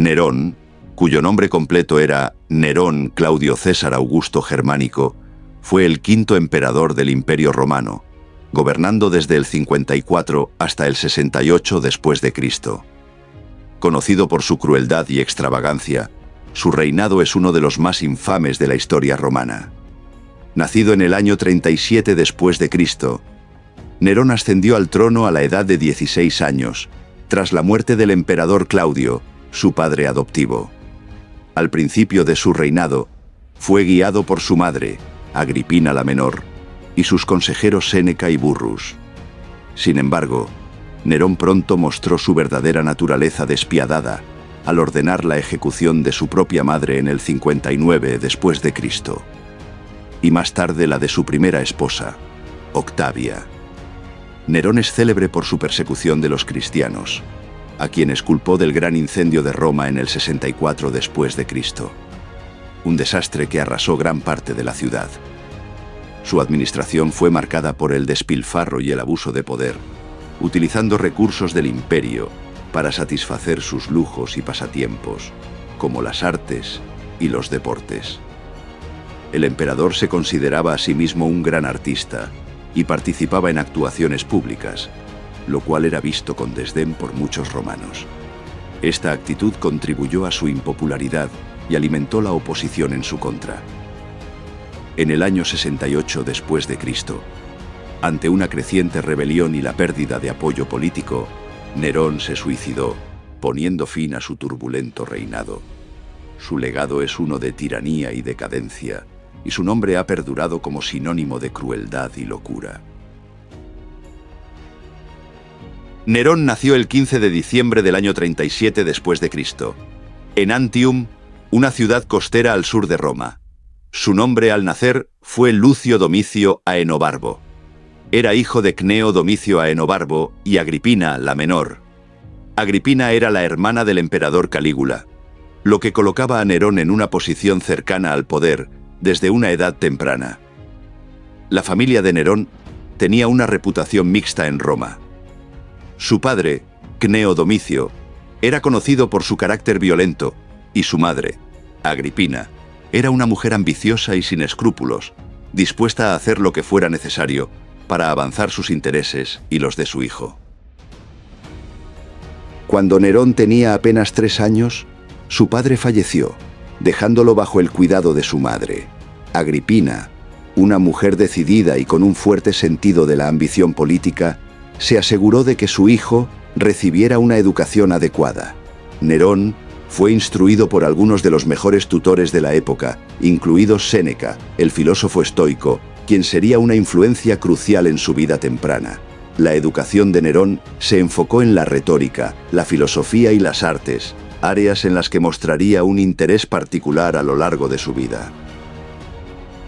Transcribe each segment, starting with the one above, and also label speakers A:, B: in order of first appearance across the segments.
A: Nerón, cuyo nombre completo era Nerón Claudio César Augusto Germánico, fue el quinto emperador del Imperio Romano, gobernando desde el 54 hasta el 68 después de Cristo. Conocido por su crueldad y extravagancia, su reinado es uno de los más infames de la historia romana. Nacido en el año 37 después de Cristo, Nerón ascendió al trono a la edad de 16 años, tras la muerte del emperador Claudio, su padre adoptivo. Al principio de su reinado, fue guiado por su madre, Agripina la Menor, y sus consejeros Séneca y Burrus. Sin embargo, Nerón pronto mostró su verdadera naturaleza despiadada al ordenar la ejecución de su propia madre en el 59 después de Cristo, y más tarde la de su primera esposa, Octavia. Nerón es célebre por su persecución de los cristianos, a quienes culpó del gran incendio de Roma en el 64 después de Cristo, un desastre que arrasó gran parte de la ciudad. Su administración fue marcada por el despilfarro y el abuso de poder, utilizando recursos del imperio para satisfacer sus lujos y pasatiempos, como las artes y los deportes. El emperador se consideraba a sí mismo un gran artista y participaba en actuaciones públicas, lo cual era visto con desdén por muchos romanos. Esta actitud contribuyó a su impopularidad y alimentó la oposición en su contra. En el año 68 después de Cristo, ante una creciente rebelión y la pérdida de apoyo político, Nerón se suicidó, poniendo fin a su turbulento reinado. Su legado es uno de tiranía y decadencia, y su nombre ha perdurado como sinónimo de crueldad y locura. Nerón nació el 15 de diciembre del año 37 después de Cristo, en Antium, una ciudad costera al sur de Roma. Su nombre al nacer fue Lucio Domicio Aenobarbo. Era hijo de Cneo Domicio Aenobarbo y Agripina la Menor. Agripina era la hermana del emperador Calígula, lo que colocaba a Nerón en una posición cercana al poder desde una edad temprana. La familia de Nerón tenía una reputación mixta en Roma. Su padre, Cneo Domicio, era conocido por su carácter violento, y su madre, Agripina, era una mujer ambiciosa y sin escrúpulos, dispuesta a hacer lo que fuera necesario para avanzar sus intereses y los de su hijo. Cuando Nerón tenía apenas 3 años, su padre falleció, dejándolo bajo el cuidado de su madre. Agripina, una mujer decidida y con un fuerte sentido de la ambición política, se aseguró de que su hijo recibiera una educación adecuada. Nerón fue instruido por algunos de los mejores tutores de la época, incluido Séneca, el filósofo estoico, quien sería una influencia crucial en su vida temprana. La educación de Nerón se enfocó en la retórica, la filosofía y las artes, áreas en las que mostraría un interés particular a lo largo de su vida.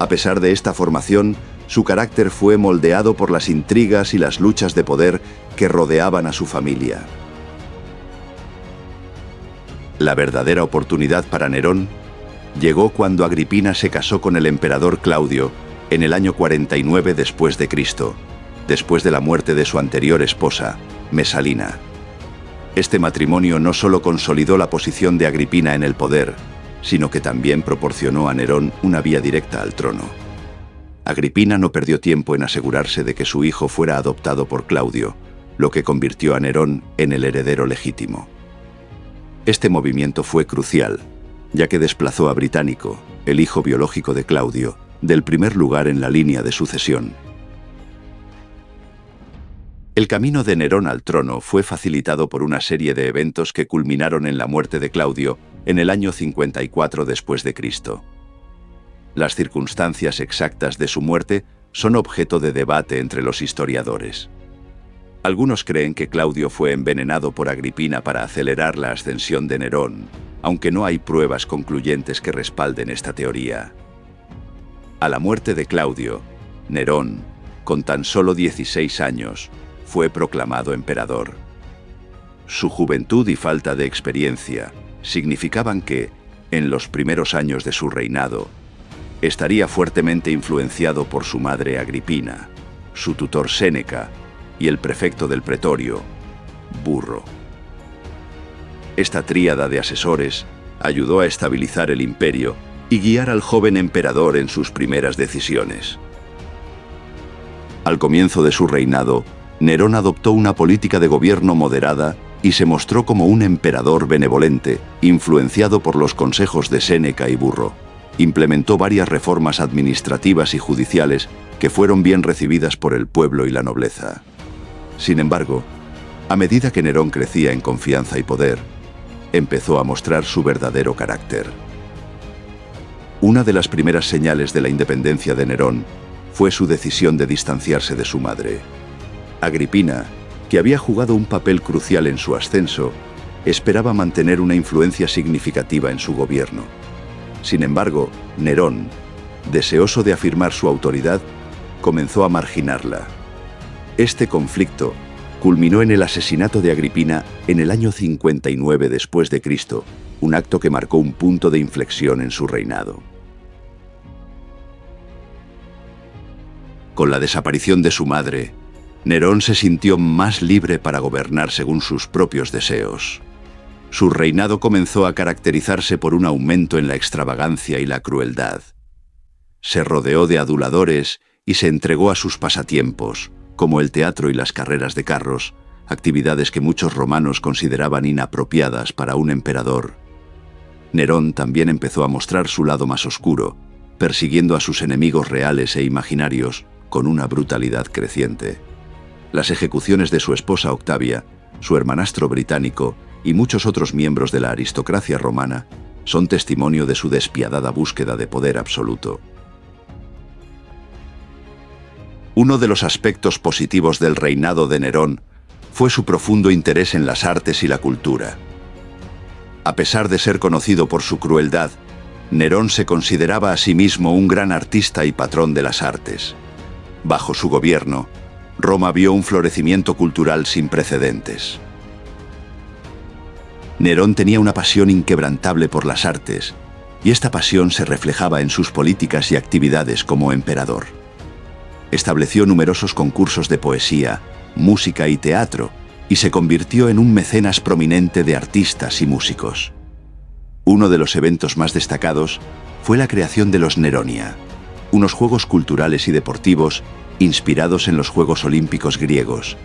A: A pesar de esta formación, su carácter fue moldeado por las intrigas y las luchas de poder que rodeaban a su familia. La verdadera oportunidad para Nerón llegó cuando Agripina se casó con el emperador Claudio en el año 49 después de Cristo, después de la muerte de su anterior esposa, Mesalina. Este matrimonio no solo consolidó la posición de Agripina en el poder, sino que también proporcionó a Nerón una vía directa al trono. Agripina no perdió tiempo en asegurarse de que su hijo fuera adoptado por Claudio, lo que convirtió a Nerón en el heredero legítimo. Este movimiento fue crucial, ya que desplazó a Británico, el hijo biológico de Claudio, del primer lugar en la línea de sucesión. El camino de Nerón al trono fue facilitado por una serie de eventos que culminaron en la muerte de Claudio en el año 54 después de Cristo. Las circunstancias exactas de su muerte son objeto de debate entre los historiadores. Algunos creen que Claudio fue envenenado por Agripina para acelerar la ascensión de Nerón, aunque no hay pruebas concluyentes que respalden esta teoría. A la muerte de Claudio, Nerón, con tan solo 16 años, fue proclamado emperador. Su juventud y falta de experiencia significaban que, en los primeros años de su reinado, estaría fuertemente influenciado por su madre Agripina, su tutor Séneca y el prefecto del pretorio, Burro. Esta tríada de asesores ayudó a estabilizar el imperio y guiar al joven emperador en sus primeras decisiones. Al comienzo de su reinado, Nerón adoptó una política de gobierno moderada y se mostró como un emperador benevolente, influenciado por los consejos de Séneca y Burro. Implementó varias reformas administrativas y judiciales que fueron bien recibidas por el pueblo y la nobleza. Sin embargo, a medida que Nerón crecía en confianza y poder, empezó a mostrar su verdadero carácter. Una de las primeras señales de la independencia de Nerón fue su decisión de distanciarse de su madre. Agripina, que había jugado un papel crucial en su ascenso, esperaba mantener una influencia significativa en su gobierno. Sin embargo, Nerón, deseoso de afirmar su autoridad, comenzó a marginarla. Este conflicto culminó en el asesinato de Agripina en el año 59 después de Cristo, un acto que marcó un punto de inflexión en su reinado. Con la desaparición de su madre, Nerón se sintió más libre para gobernar según sus propios deseos. Su reinado comenzó a caracterizarse por un aumento en la extravagancia y la crueldad. Se rodeó de aduladores y se entregó a sus pasatiempos, como el teatro y las carreras de carros, actividades que muchos romanos consideraban inapropiadas para un emperador. Nerón también empezó a mostrar su lado más oscuro, persiguiendo a sus enemigos reales e imaginarios con una brutalidad creciente. Las ejecuciones de su esposa Octavia, su hermanastro británico y muchos otros miembros de la aristocracia romana son testimonio de su despiadada búsqueda de poder absoluto. Uno de los aspectos positivos del reinado de Nerón fue su profundo interés en las artes y la cultura. A pesar de ser conocido por su crueldad, Nerón se consideraba a sí mismo un gran artista y patrón de las artes. Bajo su gobierno, Roma vio un florecimiento cultural sin precedentes. Nerón tenía una pasión inquebrantable por las artes, y esta pasión se reflejaba en sus políticas y actividades como emperador. Estableció numerosos concursos de poesía, música y teatro, y se convirtió en un mecenas prominente de artistas y músicos. Uno de los eventos más destacados fue la creación de los Neronia, unos juegos culturales y deportivos inspirados en los Juegos Olímpicos griegos,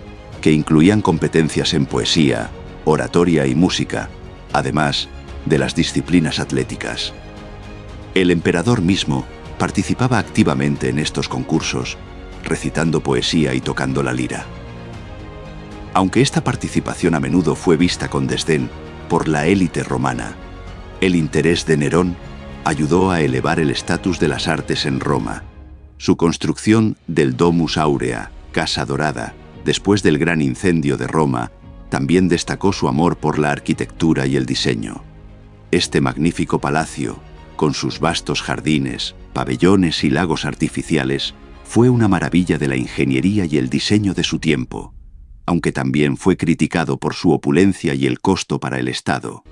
A: que incluían competencias en poesía, oratoria y música, además de las disciplinas atléticas. El emperador mismo participaba activamente en estos concursos, recitando poesía y tocando la lira. Aunque esta participación a menudo fue vista con desdén por la élite romana, el interés de Nerón ayudó a elevar el estatus de las artes en Roma. Su construcción del Domus Aurea, Casa Dorada, después del gran incendio de Roma, también destacó su amor por la arquitectura y el diseño. Este magnífico palacio, con sus vastos jardines, pabellones y lagos artificiales, fue una maravilla de la ingeniería y el diseño de su tiempo, aunque también fue criticado por su opulencia y el costo para el Estado.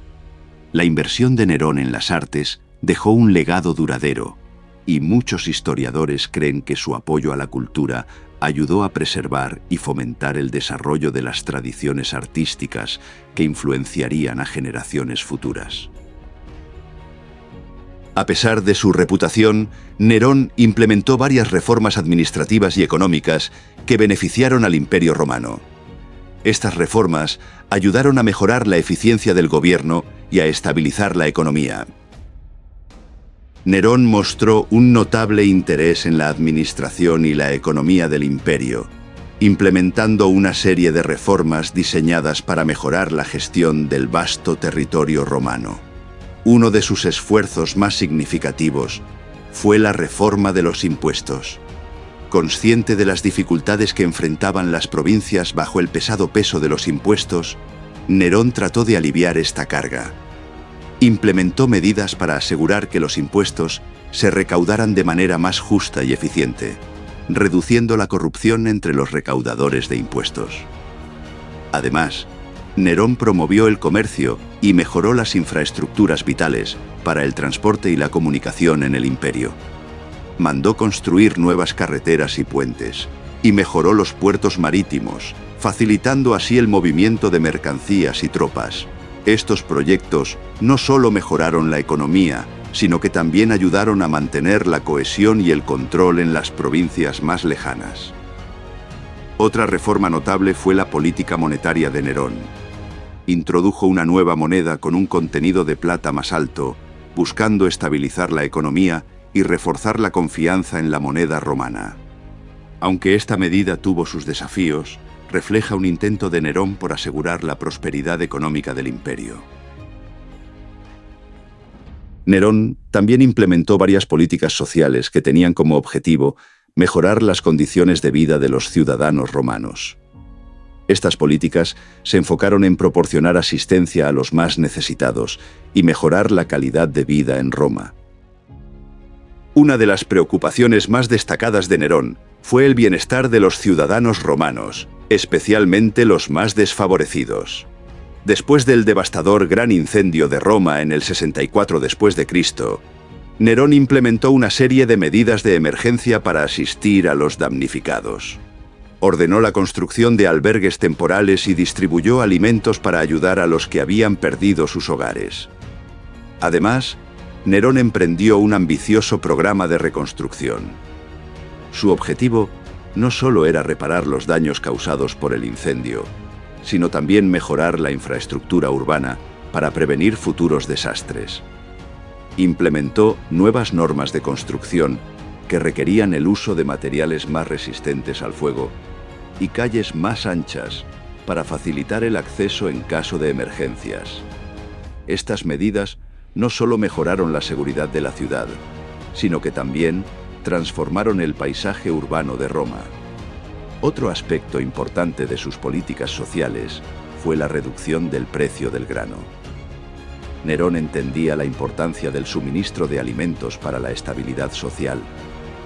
A: La inversión de Nerón en las artes dejó un legado duradero, y muchos historiadores creen que su apoyo a la cultura ayudó a preservar y fomentar el desarrollo de las tradiciones artísticas que influenciarían a generaciones futuras. A pesar de su reputación, Nerón implementó varias reformas administrativas y económicas que beneficiaron al Imperio Romano. Estas reformas ayudaron a mejorar la eficiencia del gobierno y a estabilizar la economía. Nerón mostró un notable interés en la administración y la economía del imperio, implementando una serie de reformas diseñadas para mejorar la gestión del vasto territorio romano. Uno de sus esfuerzos más significativos fue la reforma de los impuestos. Consciente de las dificultades que enfrentaban las provincias bajo el pesado peso de los impuestos, Nerón trató de aliviar esta carga. Implementó medidas para asegurar que los impuestos se recaudaran de manera más justa y eficiente, reduciendo la corrupción entre los recaudadores de impuestos. Además, Nerón promovió el comercio y mejoró las infraestructuras vitales para el transporte y la comunicación en el imperio. Mandó construir nuevas carreteras y puentes, y mejoró los puertos marítimos, facilitando así el movimiento de mercancías y tropas. Estos proyectos no solo mejoraron la economía, sino que también ayudaron a mantener la cohesión y el control en las provincias más lejanas. Otra reforma notable fue la política monetaria de Nerón. Introdujo una nueva moneda con un contenido de plata más alto, buscando estabilizar la economía y reforzar la confianza en la moneda romana. Aunque esta medida tuvo sus desafíos, refleja un intento de Nerón por asegurar la prosperidad económica del imperio. Nerón también implementó varias políticas sociales que tenían como objetivo mejorar las condiciones de vida de los ciudadanos romanos. Estas políticas se enfocaron en proporcionar asistencia a los más necesitados y mejorar la calidad de vida en Roma. Una de las preocupaciones más destacadas de Nerón fue el bienestar de los ciudadanos romanos, especialmente los más desfavorecidos. Después del devastador gran incendio de Roma en el 64 después de Cristo, Nerón implementó una serie de medidas de emergencia para asistir a los damnificados. Ordenó la construcción de albergues temporales y distribuyó alimentos para ayudar a los que habían perdido sus hogares. Además, Nerón emprendió un ambicioso programa de reconstrucción. Su objetivo no solo era reparar los daños causados por el incendio, sino también mejorar la infraestructura urbana para prevenir futuros desastres. Implementó nuevas normas de construcción que requerían el uso de materiales más resistentes al fuego y calles más anchas para facilitar el acceso en caso de emergencias. Estas medidas no solo mejoraron la seguridad de la ciudad, sino que también transformaron el paisaje urbano de Roma. Otro aspecto importante de sus políticas sociales fue la reducción del precio del grano. Nerón entendía la importancia del suministro de alimentos para la estabilidad social,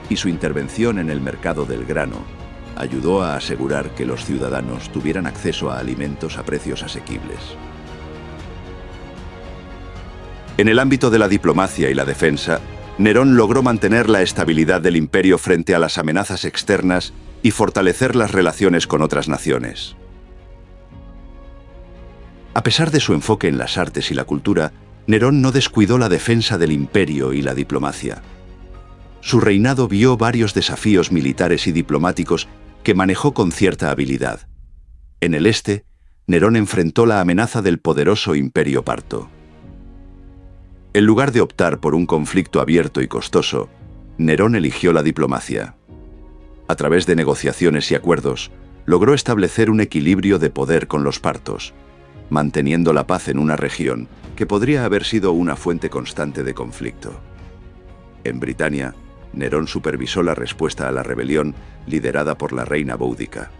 A: y su intervención en el mercado del grano ayudó a asegurar que los ciudadanos tuvieran acceso a alimentos a precios asequibles. En el ámbito de la diplomacia y la defensa, Nerón logró mantener la estabilidad del imperio frente a las amenazas externas y fortalecer las relaciones con otras naciones. A pesar de su enfoque en las artes y la cultura, Nerón no descuidó la defensa del imperio y la diplomacia. Su reinado vio varios desafíos militares y diplomáticos que manejó con cierta habilidad. En el este, Nerón enfrentó la amenaza del poderoso Imperio Parto. En lugar de optar por un conflicto abierto y costoso, Nerón eligió la diplomacia. A través de negociaciones y acuerdos, logró establecer un equilibrio de poder con los partos, manteniendo la paz en una región que podría haber sido una fuente constante de conflicto. En Britania, Nerón supervisó la respuesta a la rebelión liderada por la reina Boudica.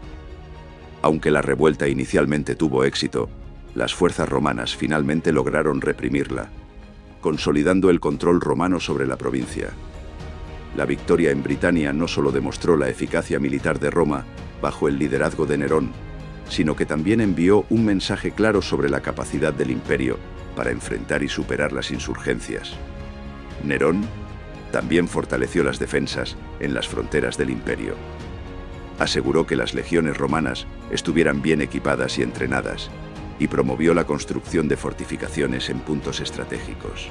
A: Aunque la revuelta inicialmente tuvo éxito, las fuerzas romanas finalmente lograron reprimirla, consolidando el control romano sobre la provincia. La victoria en Britania no solo demostró la eficacia militar de Roma bajo el liderazgo de Nerón, sino que también envió un mensaje claro sobre la capacidad del imperio para enfrentar y superar las insurgencias. Nerón también fortaleció las defensas en las fronteras del imperio. Aseguró que las legiones romanas estuvieran bien equipadas y entrenadas, y promovió la construcción de fortificaciones en puntos estratégicos.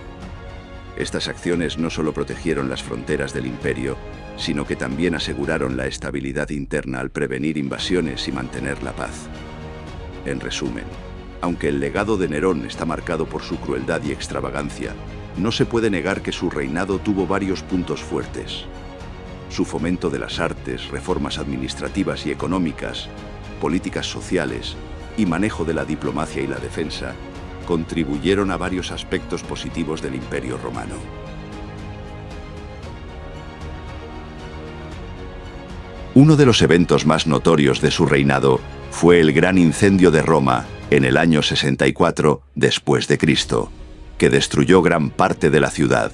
A: Estas acciones no solo protegieron las fronteras del imperio, sino que también aseguraron la estabilidad interna al prevenir invasiones y mantener la paz. En resumen, aunque el legado de Nerón está marcado por su crueldad y extravagancia, no se puede negar que su reinado tuvo varios puntos fuertes. Su fomento de las artes, reformas administrativas y económicas, políticas sociales y manejo de la diplomacia y la defensa contribuyeron a varios aspectos positivos del Imperio Romano. Uno de los eventos más notorios de su reinado fue el gran incendio de Roma en el año 64 después de Cristo, que destruyó gran parte de la ciudad.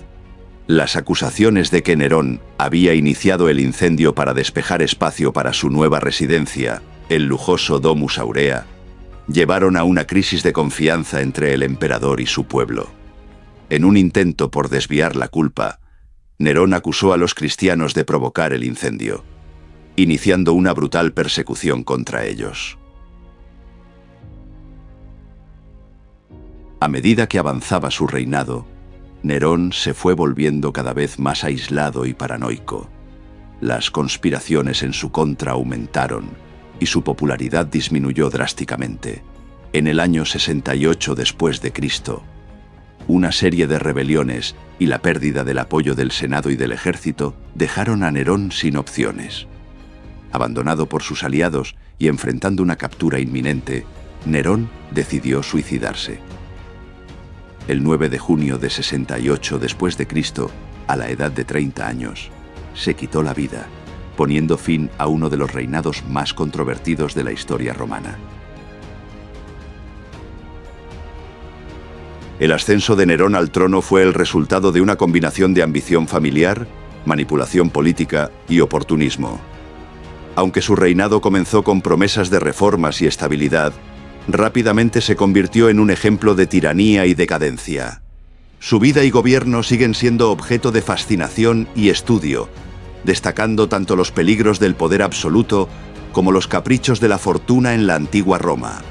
A: Las acusaciones de que Nerón había iniciado el incendio para despejar espacio para su nueva residencia, el lujoso Domus Aurea, llevaron a una crisis de confianza entre el emperador y su pueblo. En un intento por desviar la culpa, Nerón acusó a los cristianos de provocar el incendio, iniciando una brutal persecución contra ellos. A medida que avanzaba su reinado, Nerón se fue volviendo cada vez más aislado y paranoico. Las conspiraciones en su contra aumentaron y su popularidad disminuyó drásticamente. En el año 68 después de Cristo, una serie de rebeliones y la pérdida del apoyo del Senado y del ejército dejaron a Nerón sin opciones. Abandonado por sus aliados y enfrentando una captura inminente, Nerón decidió suicidarse. El 9 de junio de 68 después de Cristo, a la edad de 30 años, se quitó la vida, poniendo fin a uno de los reinados más controvertidos de la historia romana. El ascenso de Nerón al trono fue el resultado de una combinación de ambición familiar, manipulación política y oportunismo. Aunque su reinado comenzó con promesas de reformas y estabilidad, rápidamente se convirtió en un ejemplo de tiranía y decadencia. Su vida y gobierno siguen siendo objeto de fascinación y estudio, destacando tanto los peligros del poder absoluto como los caprichos de la fortuna en la antigua Roma.